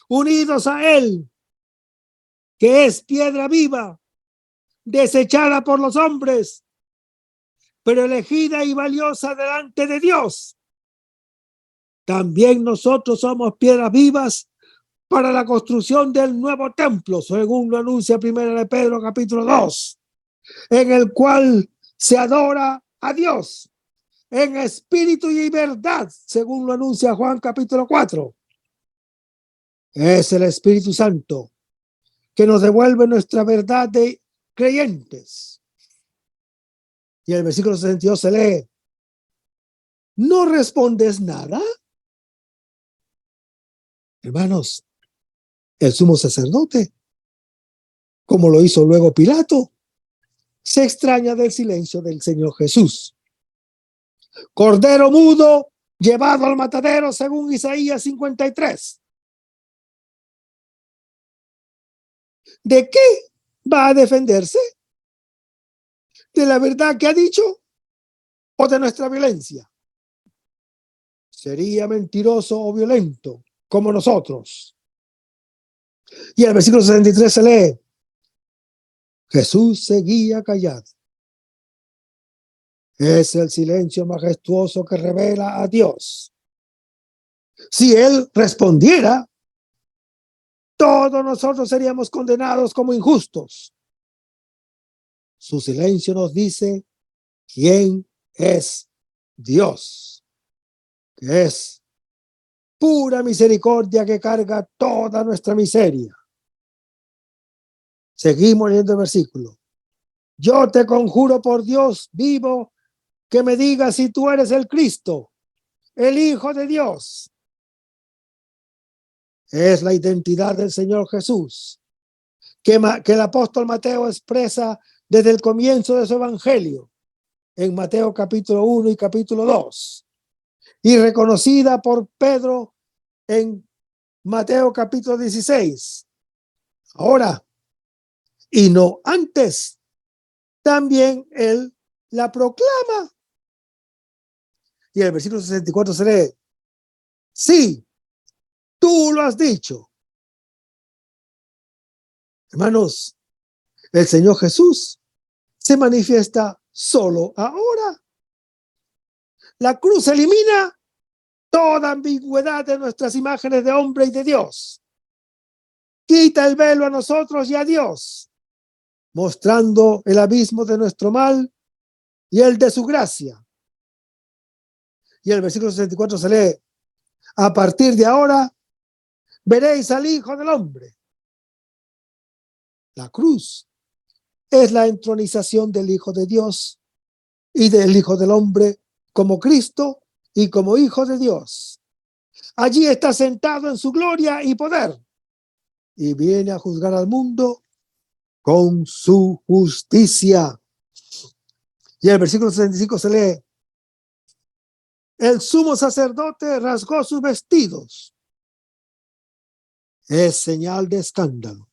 Unidos a Él, que es piedra viva, desechada por los hombres, pero elegida y valiosa delante de Dios. También nosotros somos piedras vivas para la construcción del nuevo templo, según lo anuncia 1 de Pedro capítulo 2, en el cual se adora a Dios en espíritu y verdad, según lo anuncia Juan capítulo 4. Es el Espíritu Santo que nos devuelve nuestra verdad de creyentes. Y el versículo 62 se lee: ¿no respondes nada? Hermanos, el sumo sacerdote, como lo hizo luego Pilato, se extraña del silencio del Señor Jesús. Cordero mudo, llevado al matadero, según Isaías 53. ¿De qué va a defenderse? ¿De la verdad que ha dicho o de nuestra violencia? Sería mentiroso o violento como nosotros. Y el versículo 63 se lee: Jesús seguía callado. Es el silencio majestuoso que revela a Dios. Si Él respondiera, todos nosotros seríamos condenados como injustos. Su silencio nos dice quién es Dios, que es pura misericordia que carga toda nuestra miseria. Seguimos leyendo el versículo. Yo te conjuro por Dios vivo que me digas si tú eres el Cristo, el Hijo de Dios. Es la identidad del Señor Jesús que el apóstol Mateo expresa desde el comienzo de su evangelio, en Mateo capítulo 1 y capítulo 2, y reconocida por Pedro en Mateo capítulo 16. Ahora, y no antes, también él la proclama. Y en el versículo 64 se lee: sí, tú lo has dicho. Hermanos, el Señor Jesús se manifiesta solo ahora. La cruz elimina toda ambigüedad de nuestras imágenes de hombre y de Dios. Quita el velo a nosotros y a Dios, mostrando el abismo de nuestro mal y el de su gracia. Y el versículo 64 se lee: a partir de ahora veréis al Hijo del Hombre. La cruz es la entronización del Hijo de Dios y del Hijo del Hombre como Cristo y como Hijo de Dios. Allí está sentado en su gloria y poder y viene a juzgar al mundo con su justicia. Y el versículo 65 se lee: el sumo sacerdote rasgó sus vestidos. Es señal de escándalo.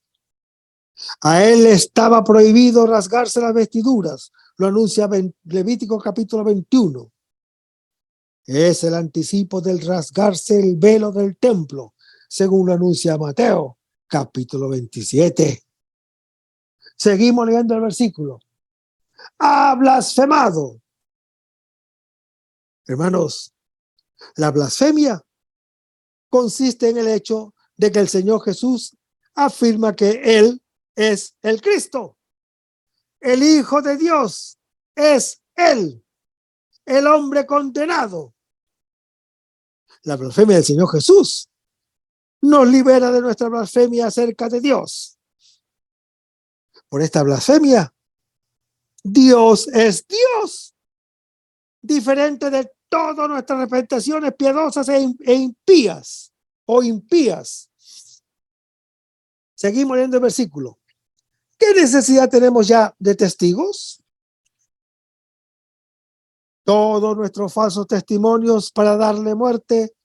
A él estaba prohibido rasgarse las vestiduras. Lo anuncia Levítico capítulo 21. Es el anticipo del rasgarse el velo del templo, según lo anuncia Mateo capítulo 27. Seguimos leyendo el versículo. Ha blasfemado. Hermanos, la blasfemia consiste en el hecho de que el Señor Jesús afirma que Él es el Cristo, el Hijo de Dios, es Él, el hombre condenado. La blasfemia del Señor Jesús nos libera de nuestra blasfemia acerca de Dios. Por esta blasfemia, Dios es Dios, diferente de todas nuestras representaciones piadosas e impías o impías. Seguimos leyendo el versículo. ¿Qué necesidad tenemos ya de testigos? Todos nuestros falsos testimonios para darle muerte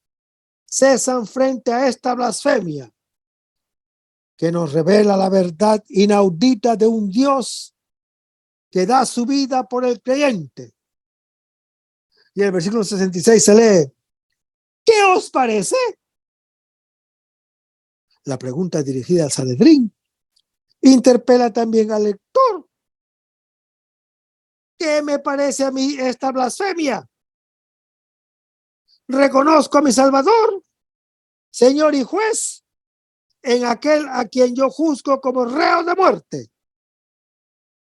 cesan frente a esta blasfemia que nos revela la verdad inaudita de un Dios que da su vida por el creyente. Y el versículo 66 se lee: ¿qué os parece? La pregunta dirigida al Sanedrín interpela también al lector. ¿Qué me parece a mí esta blasfemia? Reconozco a mi Salvador, Señor y juez, en aquel a quien yo juzgo como reo de muerte.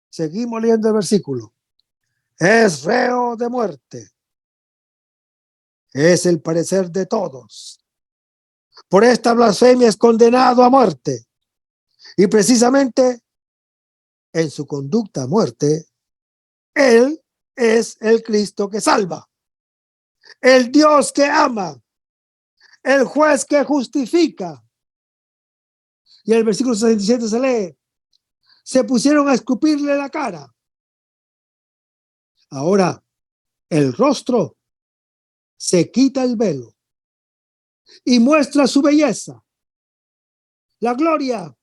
Seguimos leyendo el versículo. Es reo de muerte. Es el parecer de todos. Por esta blasfemia es condenado a muerte. Y precisamente en su conducta a muerte, Él es el Cristo que salva, el Dios que ama, el juez que justifica. Y el versículo 67 se lee: se pusieron a escupirle la cara. Ahora el rostro se quita el velo y muestra su belleza, la gloria,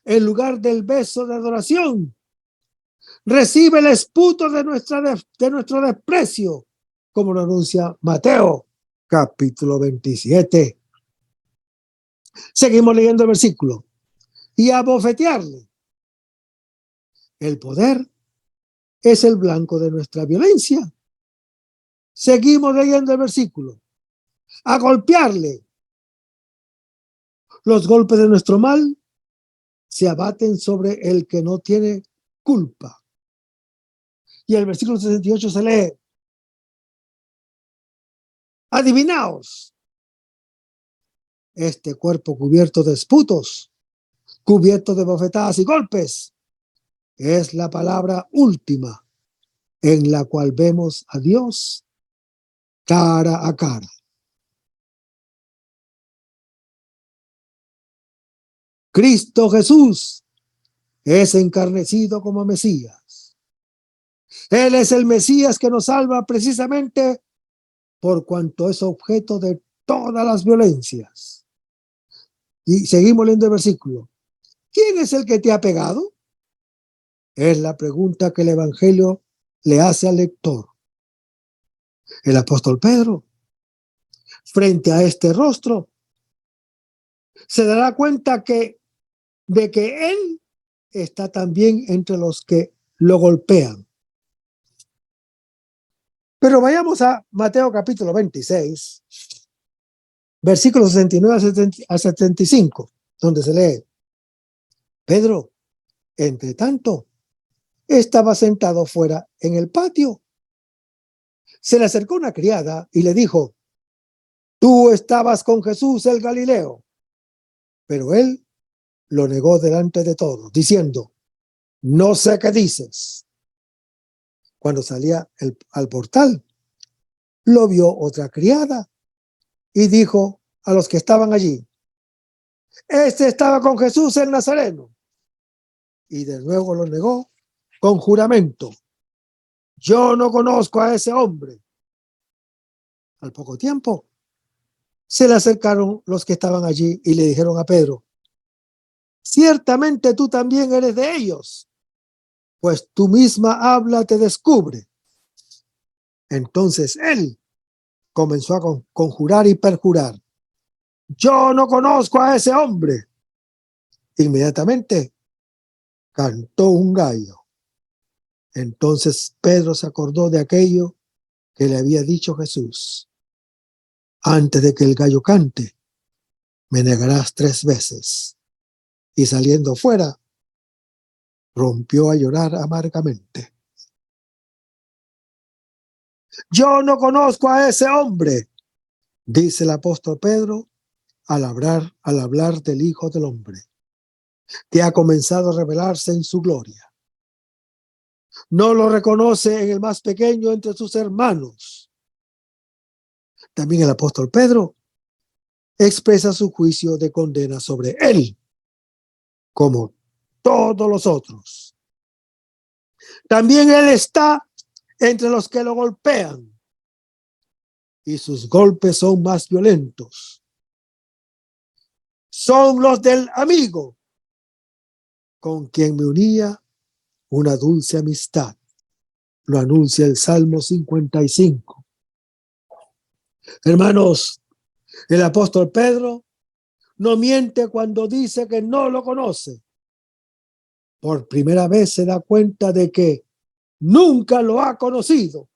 en lugar del beso de adoración. Recibe el esputo de nuestro desprecio, como lo anuncia Mateo, capítulo 27. Seguimos leyendo el versículo. Y a bofetearle. El poder es el blanco de nuestra violencia. Seguimos leyendo el versículo. A golpearle. Los golpes de nuestro mal se abaten sobre el que no tiene culpa. Y el versículo 68 se lee: adivinaos, este cuerpo cubierto de esputos, cubierto de bofetadas y golpes, es la palabra última en la cual vemos a Dios cara a cara. Cristo Jesús es encarnecido como Mesías. Él es el Mesías que nos salva precisamente por cuanto es objeto de todas las violencias. Y seguimos leyendo el versículo. ¿Quién es el que te ha pegado? Es la pregunta que el Evangelio le hace al lector. El apóstol Pedro, frente a este rostro, se dará cuenta de que él está también entre los que lo golpean. Pero vayamos a Mateo capítulo 26, versículos 69 a 75, donde se lee: Pedro, entre tanto, estaba sentado fuera en el patio. Se le acercó una criada y le dijo: tú estabas con Jesús el Galileo. Pero él lo negó delante de todos, diciendo: no sé qué dices. Cuando salía al portal, lo vio otra criada y dijo a los que estaban allí: este estaba con Jesús el Nazareno. Y de nuevo lo negó con juramento: yo no conozco a ese hombre. Al poco tiempo se le acercaron los que estaban allí y le dijeron a Pedro: ciertamente tú también eres de ellos, pues tu misma habla te descubre. Entonces él comenzó a conjurar y perjurar: yo no conozco a ese hombre. Inmediatamente cantó un gallo. Entonces Pedro se acordó de aquello que le había dicho Jesús: antes de que el gallo cante, me negarás 3 veces. Y saliendo fuera, rompió a llorar amargamente. Yo no conozco a ese hombre, dice el apóstol Pedro al hablar del Hijo del Hombre, que ha comenzado a revelarse en su gloria. No lo reconoce en el más pequeño entre sus hermanos. También el apóstol Pedro expresa su juicio de condena sobre él, como todos los otros. También Él está entre los que lo golpean, y sus golpes son más violentos. Son los del amigo, con quien me unía una dulce amistad. Lo anuncia el Salmo 55. Hermanos, el apóstol Pedro no miente cuando dice que no lo conoce. Por primera vez se da cuenta de que nunca lo ha conocido.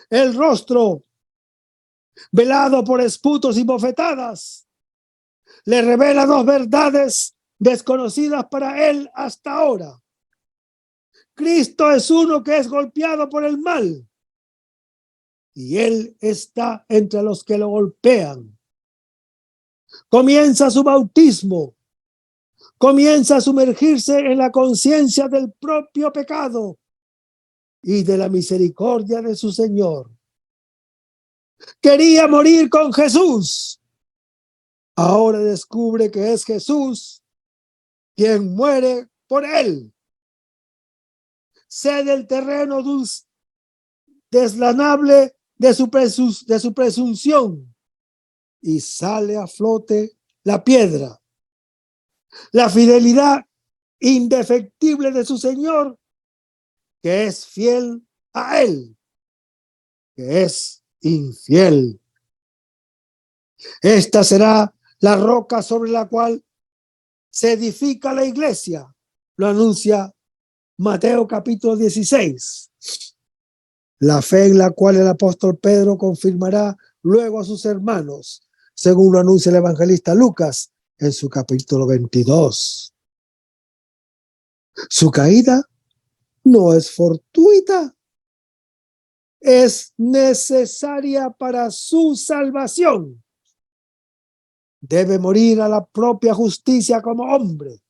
El rostro, velado por esputos y bofetadas, le revela dos verdades desconocidas para él hasta ahora. Cristo es uno que es golpeado por el mal, y Él está entre los que lo golpean. Comienza su bautismo, comienza a sumergirse en la conciencia del propio pecado y de la misericordia de su Señor. Quería morir con Jesús. Ahora descubre que es Jesús quien muere por él. Cede el terreno deslanable de su presunción y sale a flote la piedra. La fidelidad indefectible de su Señor, que es fiel a él, que es infiel. Esta será la roca sobre la cual se edifica la iglesia. Lo anuncia Mateo capítulo 16. La fe en la cual el apóstol Pedro confirmará luego a sus hermanos, según lo anuncia el evangelista Lucas en su capítulo 22. Su caída no es fortuita, es necesaria para su salvación. Debe morir a la propia justicia como hombre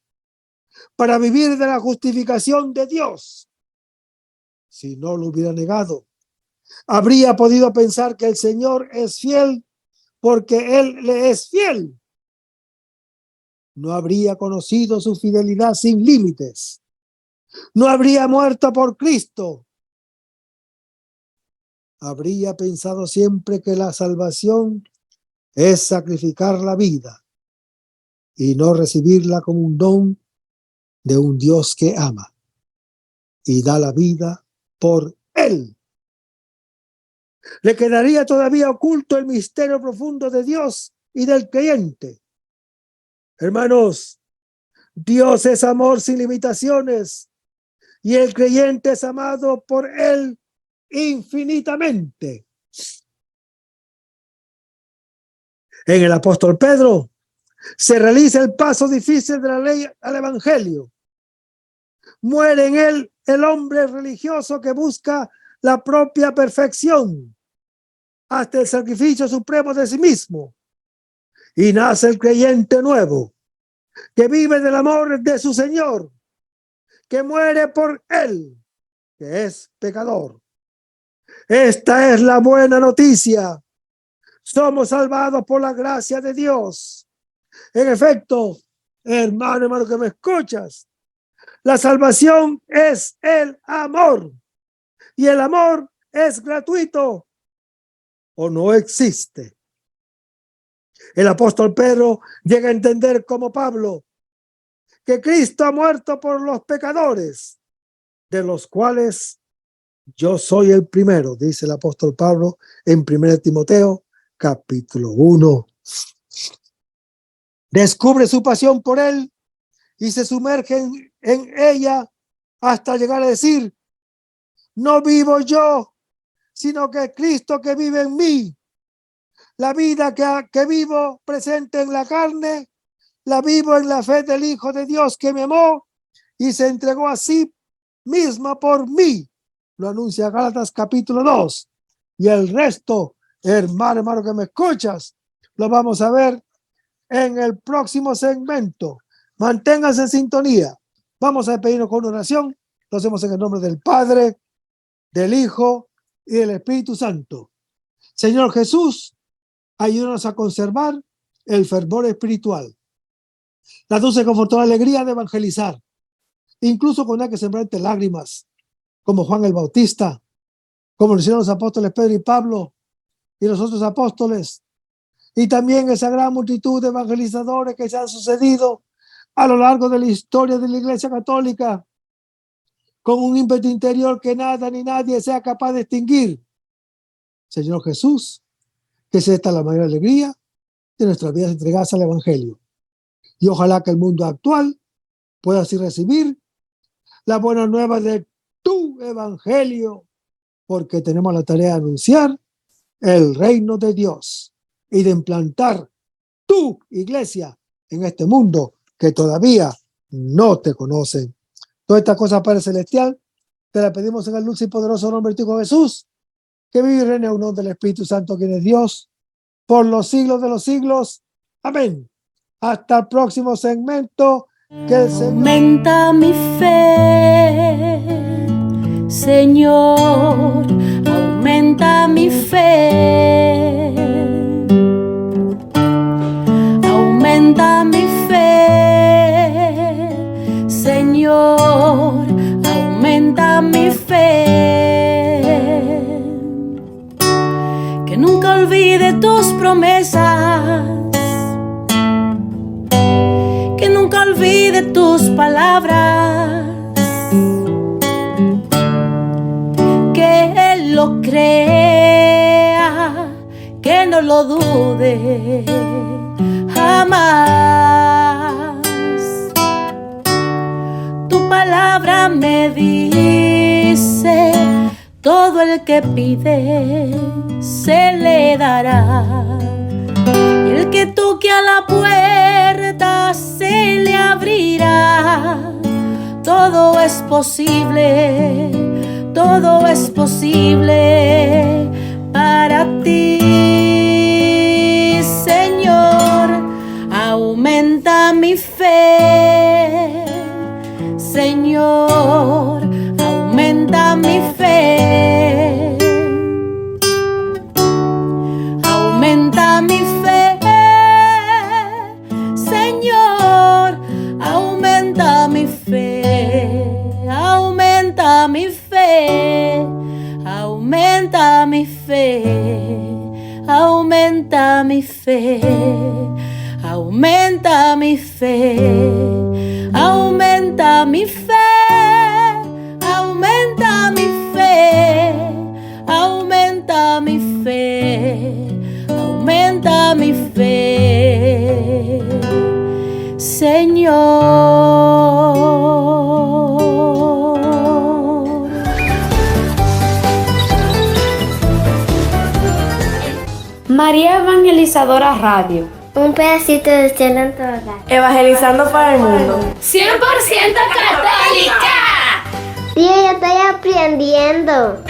para vivir de la justificación de Dios. Si no lo hubiera negado, habría podido pensar que el Señor es fiel porque Él le es fiel. No habría conocido su fidelidad sin límites. No habría muerto por Cristo. Habría pensado siempre que la salvación es sacrificar la vida y no recibirla como un don de un Dios que ama y da la vida por Él. Le quedaría todavía oculto el misterio profundo de Dios y del creyente. Hermanos, Dios es amor sin limitaciones y el creyente es amado por Él infinitamente. En el apóstol Pedro se realiza el paso difícil de la ley al evangelio. Muere en él el hombre religioso que busca la propia perfección hasta el sacrificio supremo de sí mismo. Y nace el creyente nuevo que vive del amor de su Señor, que muere por él, que es pecador. Esta es la buena noticia. Somos salvados por la gracia de Dios. En efecto, hermano que me escuchas, la salvación es el amor y el amor es gratuito o no existe. El apóstol Pedro llega a entender como Pablo que Cristo ha muerto por los pecadores, de los cuales yo soy el primero, dice el apóstol Pablo en 1 Timoteo capítulo 1. Descubre su pasión por él y se sumerge en ella hasta llegar a decir: no vivo yo, sino que Cristo que vive en mí. La vida que vivo presente en la carne, la vivo en la fe del Hijo de Dios que me amó y se entregó a sí misma por mí. Lo anuncia Gálatas capítulo 2. Y el resto, hermano que me escuchas, lo vamos a ver en el próximo segmento. Manténganse en sintonía. Vamos a despedirnos con una oración. Lo hacemos en el nombre del Padre, del Hijo y del Espíritu Santo. Señor Jesús, ayúdanos a conservar el fervor espiritual. La dulce y confortadora alegría de evangelizar, incluso cuando hay que sembrarte lágrimas, como Juan el Bautista, como lo hicieron los apóstoles Pedro y Pablo y los otros apóstoles, y también esa gran multitud de evangelizadores que se han sucedido a lo largo de la historia de la Iglesia Católica, con un ímpetu interior que nada ni nadie sea capaz de extinguir. Señor Jesús, que sea esta la mayor alegría de nuestras vidas entregadas al Evangelio. Y ojalá que el mundo actual pueda así recibir la buena nueva de tu Evangelio, porque tenemos la tarea de anunciar el reino de Dios y de implantar tu iglesia en este mundo que todavía no te conocen. Todas estas cosas, Padre Celestial, te las pedimos en el dulce y poderoso nombre de tu Hijo Jesús, que vive y reina en unión del Espíritu Santo, quien es Dios, por los siglos de los siglos. Amén. Hasta el próximo segmento. Que el Señor... Aumenta mi fe, Señor, aumenta mi fe. Aumenta mi fe, Señor, aumenta mi fe. Que nunca olvide tus promesas, que nunca olvide tus palabras, que Él lo crea, que no lo dude jamás. Tu palabra me dice, todo el que pide se le dará. Y el que toque a la puerta se le abrirá. Todo es posible para ti, Señor. Aumenta mi fe, Señor, aumenta mi fe. Aumenta mi fe, Señor, aumenta mi fe, aumenta mi fe, aumenta mi fe, aumenta mi fe, aumenta mi fe, aumenta mi fe, aumenta mi fe, aumenta mi fe, aumenta mi fe, Señor. María Evangelizadora Radio. Un pedacito de cielo en tu hogar. Evangelizando para el mundo. 100% católica. Sí, yo estoy aprendiendo.